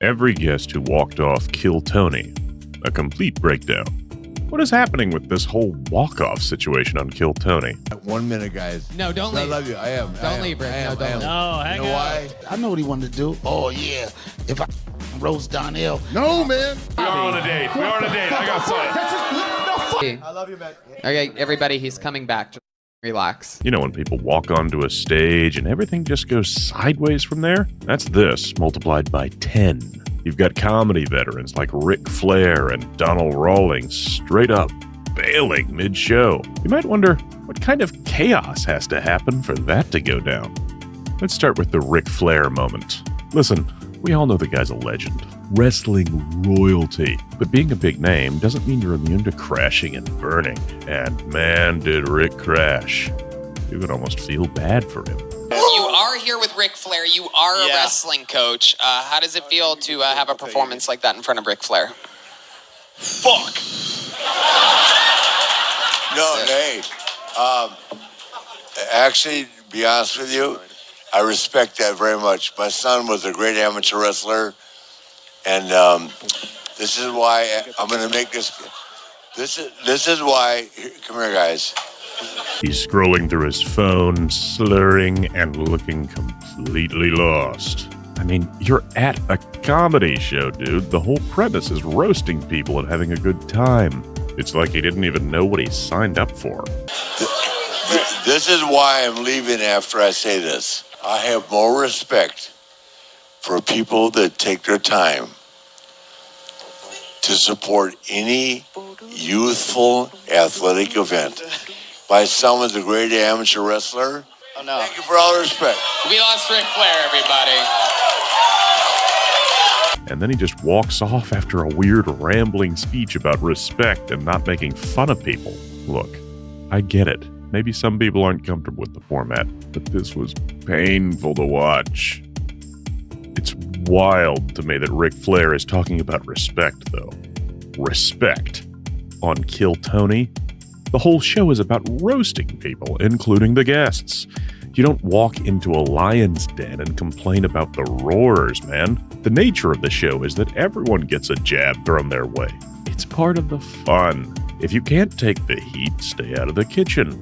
Every guest who walked off Kill Tony. A complete breakdown. What is happening with this whole walk-off situation on Kill Tony? 1 minute, guys. No, don't leave. I love you. I am. Don't leave, Rick. No, don't leave. No, hang You know why? I know what he wanted to do. Oh, yeah. If I roast Donnell. No, man. We are on a date. We are on a date. I got sight. I love you, man. Okay, everybody, he's coming back. Just relax. You know when people walk onto a stage and everything just goes sideways from there? That's this multiplied by 10. You've got comedy veterans like Ric Flair and Donald Rawlings straight up bailing mid-show. You might wonder what kind of chaos has to happen for that to go down. Let's start with the Ric Flair moment. Listen, we all know the guy's a legend. Wrestling royalty. But being a big name doesn't mean you're immune to crashing and burning. And man, did Rick crash. You would almost feel bad for him. You are here with Ric Flair. You are a wrestling coach. How does it feel to have a performance like that in front of Ric Flair? Fuck. No, hey. Actually, to be honest with you, I respect that very much. My son was a great amateur wrestler, and this is why I'm going to make this. This is why. Come here, guys. He's scrolling through his phone, slurring and looking completely lost. I mean, you're at a comedy show, dude. The whole premise is roasting people and having a good time. It's like he didn't even know what he signed up for. This is why I'm leaving after I say this. I have more respect for people that take their time to support any youthful athletic event by someone's a great amateur wrestler. Oh, no. Thank you for all the respect. We lost Ric Flair, everybody. And then he just walks off after a weird rambling speech about respect and not making fun of people. Look, I get it. Maybe some people aren't comfortable with the format, but this was painful to watch. It's wild to me that Ric Flair is talking about respect, though. Respect. On Kill Tony, the whole show is about roasting people, including the guests. You don't walk into a lion's den and complain about the roars, man. The nature of the show is that everyone gets a jab thrown their way. It's part of the fun. If you can't take the heat, stay out of the kitchen.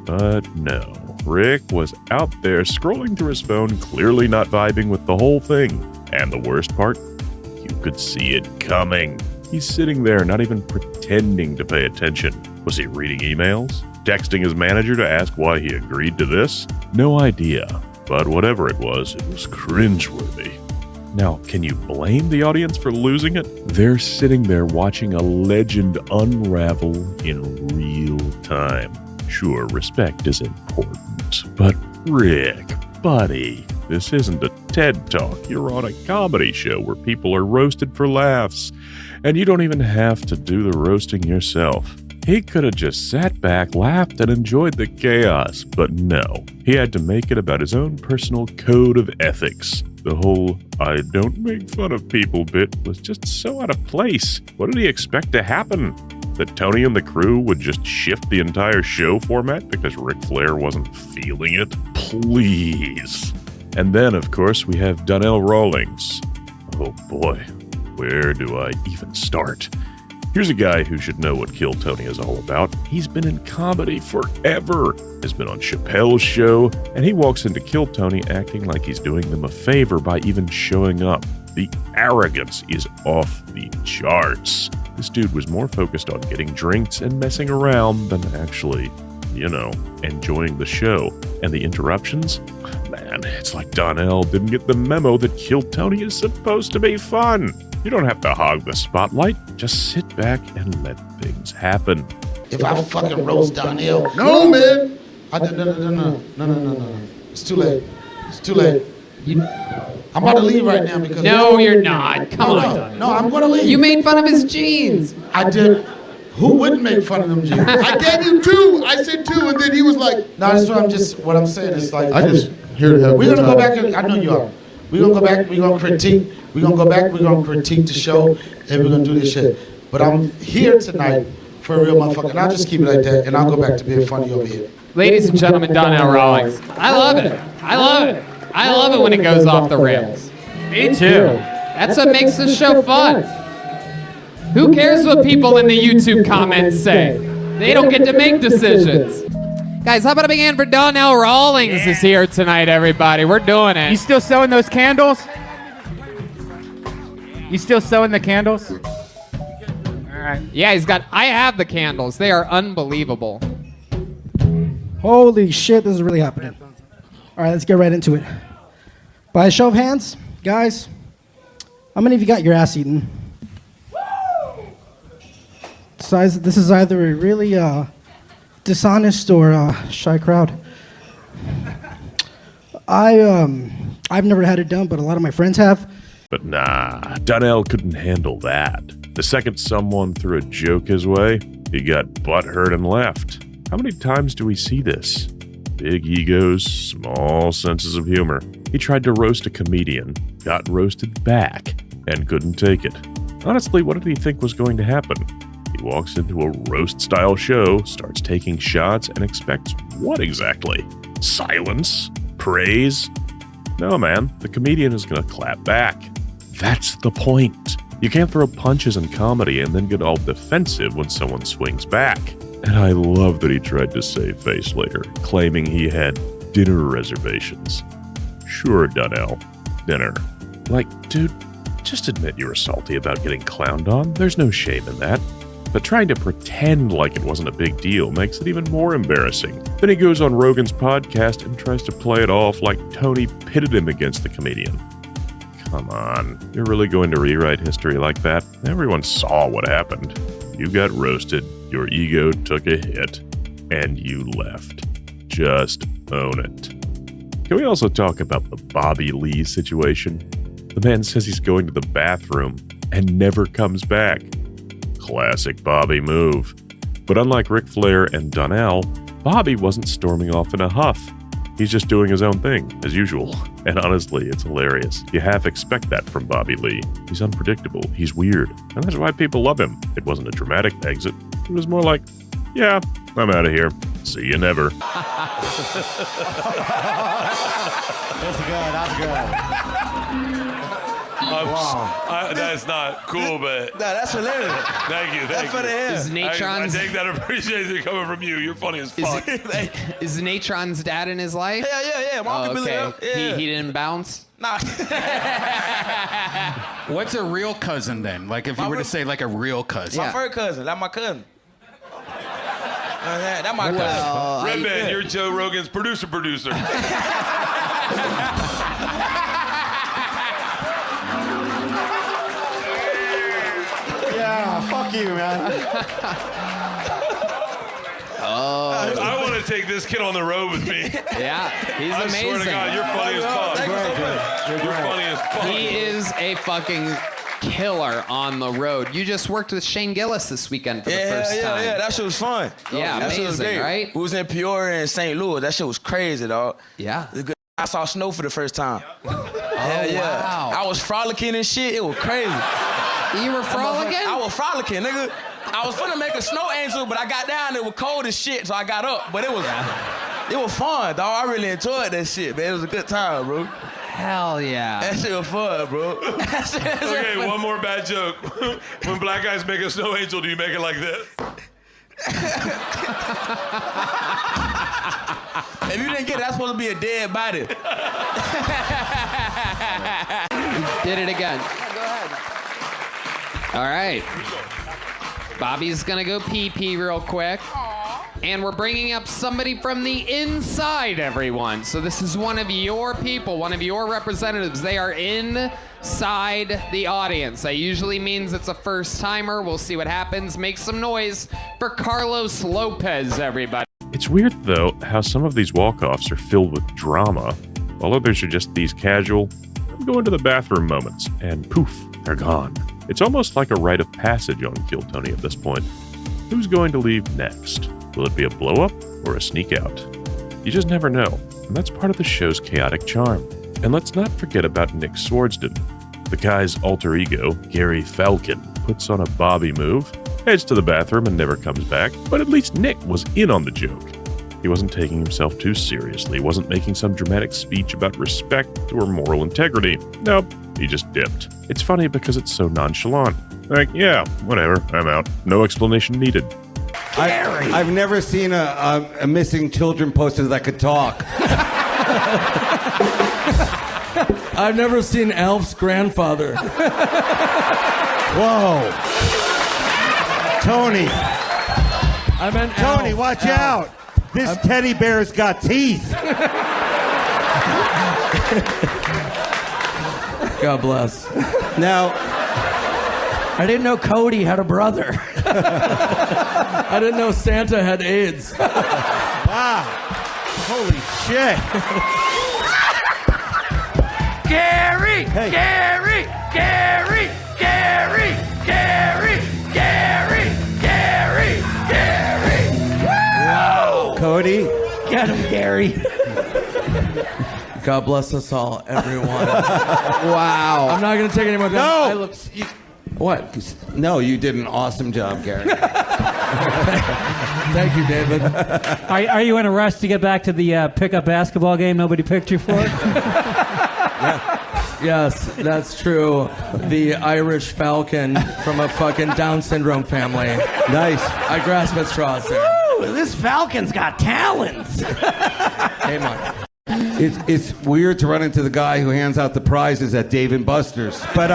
But no, Rick was out there scrolling through his phone, clearly not vibing with the whole thing. And the worst part? You could see it coming. He's sitting there not even pretending to pay attention. Was he reading emails? Texting his manager to ask why he agreed to this? No idea. But whatever it was cringeworthy. Now, can you blame the audience for losing it? They're sitting there watching a legend unravel in real time. Sure, respect is important, but Rick, buddy, this isn't a TED Talk. You're on a comedy show where people are roasted for laughs, and you don't even have to do the roasting yourself. He could have just sat back, laughed, and enjoyed the chaos, but no. He had to make it about his own personal code of ethics. The whole I don't make fun of people bit was just so out of place. What did he expect to happen? That Tony and the crew would just shift the entire show format because Ric Flair wasn't feeling it? Please. And then, of course, we have Donell Rawlings. Oh boy, where do I even start? Here's a guy who should know what Kill Tony is all about. He's been in comedy forever, has been on Chappelle's show, and he walks into Kill Tony acting like he's doing them a favor by even showing up. The arrogance is off the charts. This dude was more focused on getting drinks and messing around than actually, enjoying the show. And the interruptions? Man, it's like Donell didn't get the memo that Kill Tony is supposed to be fun. You don't have to hog the spotlight. Just sit back and let things happen. If I fucking roast Donnell. No, man. No. It's too late. It's too late. I'm about to leave right now because... No, you're not. Come on. No, I'm going to leave. You made fun of his jeans. I did. Who wouldn't make fun of them jeans? I gave you 2. I said 2, and then he was like, No, that's what I'm saying is like... I just here to have We're going to go back and... I know you are. We're going to go back, we're going to critique. We're going to go back, we're going to critique the show, and we're going to do this shit. But I'm here tonight for a real motherfucker, and I'll just keep it like that, and I'll go back to being funny over here. Ladies and gentlemen, Donell Rawlings. I love it. I love it when it goes off the rails. Me too. That's what makes the show fun. Who cares what people in the YouTube comments say? They don't get to make decisions. Guys, how about a big hand for Donnell Rawlings is here tonight, everybody. We're doing it. You still sewing those candles? You still sewing the candles? All right. Yeah, I have the candles. They are unbelievable. Holy shit, this is really happening. All right, let's get right into it. By a show of hands, guys, how many of you got your ass eaten? This is either a really dishonest or shy crowd. I've never had it done, but a lot of my friends have. But nah, Donnell couldn't handle that. The second someone threw a joke his way, he got butthurt and left. How many times do we see this? Big egos, small senses of humor. He tried to roast a comedian, got roasted back, and couldn't take it. Honestly, what did he think was going to happen? He walks into a roast-style show, starts taking shots, and expects what exactly? Silence? Praise? No, man, the comedian is gonna clap back. That's the point. You can't throw punches in comedy and then get all defensive when someone swings back. And I love that he tried to save face later, claiming he had dinner reservations. Sure, Donnell. Dinner. Like, dude, just admit you were salty about getting clowned on. There's no shame in that. But trying to pretend like it wasn't a big deal makes it even more embarrassing. Then he goes on Rogan's podcast and tries to play it off like Tony pitted him against the comedian. Come on, you're really going to rewrite history like that? Everyone saw what happened. You got roasted, your ego took a hit, and you left. Just own it. Can we also talk about the Bobby Lee situation? The man says he's going to the bathroom and never comes back. Classic Bobby move. But unlike Ric Flair and Donnell, Bobby wasn't storming off in a huff. He's just doing his own thing, as usual. And honestly, it's hilarious. You half expect that from Bobby Lee. He's unpredictable, he's weird, and that's why people love him. It wasn't a dramatic exit. It was more like, yeah, I'm out of here. See you never. That's good. That's not cool, but... No, that's hilarious. Thank you. That's for the him. Is I Natron's take that appreciation coming from you. You're funny as fuck. is Natron's dad in his life? Yeah. My uncle Billy. Yeah. He didn't bounce? Nah. What's a real cousin then? Like if you were to say like a real cousin. My first cousin. That's my cousin. That's my cousin. Red Man, you're Joe Rogan's producer. Yeah, fuck you, man. I want to take this kid on the road with me. Yeah, he's I amazing. swear to God, you're funny as fuck. You're funny as fuck. He is a fucking killer on the road. You just worked with Shane Gillis this weekend for the first time. Yeah, that shit was fun. Yeah, that shit was amazing, great. right? We was in Peoria and St. Louis. That shit was crazy, dog. Yeah. I saw snow for the first time. Wow. I was frolicking and shit. It was crazy. You were frolicking? I was frolicking, nigga. I was finna make a snow angel, but I got down. It was cold as shit, so I got up. But it was fun, dog. I really enjoyed that shit, man. It was a good time, bro. Hell yeah. That shit was fun, bro. Okay, one more bad joke. When black guys make a snow angel, do you make it like this? If you didn't get it, that's supposed to be a dead body. Did it again. Go ahead. All right. Bobby's gonna go pee real quick. And we're bringing up somebody from the inside, everyone. So this is one of your people, one of your representatives. They are inside the audience. That usually means it's a first timer. We'll see what happens. Make some noise for Carlos Lopez, everybody. It's weird, though, how some of these walk-offs are filled with drama, while others are just these casual, I'm going to the bathroom moments, and poof, they're gone. It's almost like a rite of passage on Kill Tony at this point. Who's going to leave next? Will it be a blow-up or a sneak out? You just never know, and that's part of the show's chaotic charm. And let's not forget about Nick Swardsden. The guy's alter ego, Gary Falcon, puts on a Bobby move, heads to the bathroom and never comes back, but at least Nick was in on the joke. He wasn't taking himself too seriously, wasn't making some dramatic speech about respect or moral integrity. Nope, He just dipped. It's funny because it's so nonchalant. Like, yeah, whatever, I'm out. No explanation needed. I've never seen a missing children poster that could talk. I've never seen Alf's grandfather. Whoa. Tony. I meant Tony, Alf. watch Alf. out. This teddy bear's got teeth. God bless. Now, I didn't know Cody had a brother. I didn't know Santa had AIDS. wow. Holy shit. Gary! Hey. Gary! Gary! Gary! Gary! Gary! Gary! Gary! Whoa! Cody. Get him, Gary. God bless us all, everyone. Wow. I'm not going to take any more time. No. What? No, you did an awesome job, Gary. Thank you, David. Are you in a rush to get back to the pickup basketball game nobody picked you for? Yes, that's true. The Irish Falcon from a fucking Down syndrome family. Nice. I grasp at straws there. Ooh, this Falcon's got talents. Hey, man. It's weird to run into the guy who hands out the prizes at Dave & Buster's. But,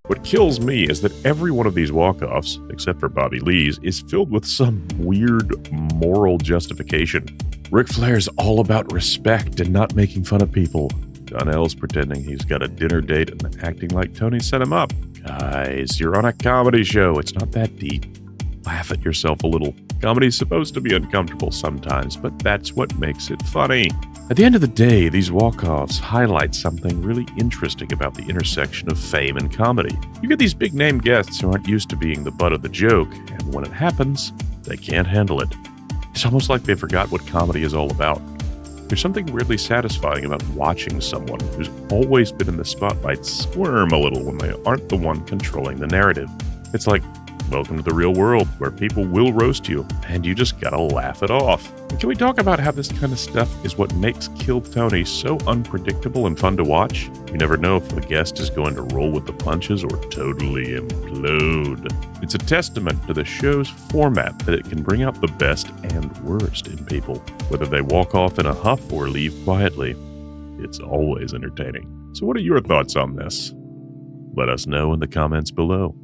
What kills me is that every one of these walk-offs, except for Bobby Lee's, is filled with some weird moral justification. Ric Flair's all about respect and not making fun of people. Donnell's pretending he's got a dinner date and acting like Tony set him up. Guys, you're on a comedy show. It's not that deep. Laugh at yourself a little. Comedy's supposed to be uncomfortable sometimes, but that's what makes it funny. At the end of the day, these walk-offs highlight something really interesting about the intersection of fame and comedy. You get these big-name guests who aren't used to being the butt of the joke, and when it happens, they can't handle it. It's almost like they forgot what comedy is all about. There's something weirdly satisfying about watching someone who's always been in the spotlight squirm a little when they aren't the one controlling the narrative. It's like, welcome to the real world, where people will roast you, and you just gotta laugh it off. And can we talk about how this kind of stuff is what makes Kill Tony so unpredictable and fun to watch? You never know if the guest is going to roll with the punches or totally implode. It's a testament to the show's format that it can bring out the best and worst in people. Whether they walk off in a huff or leave quietly, it's always entertaining. So what are your thoughts on this? Let us know in the comments below.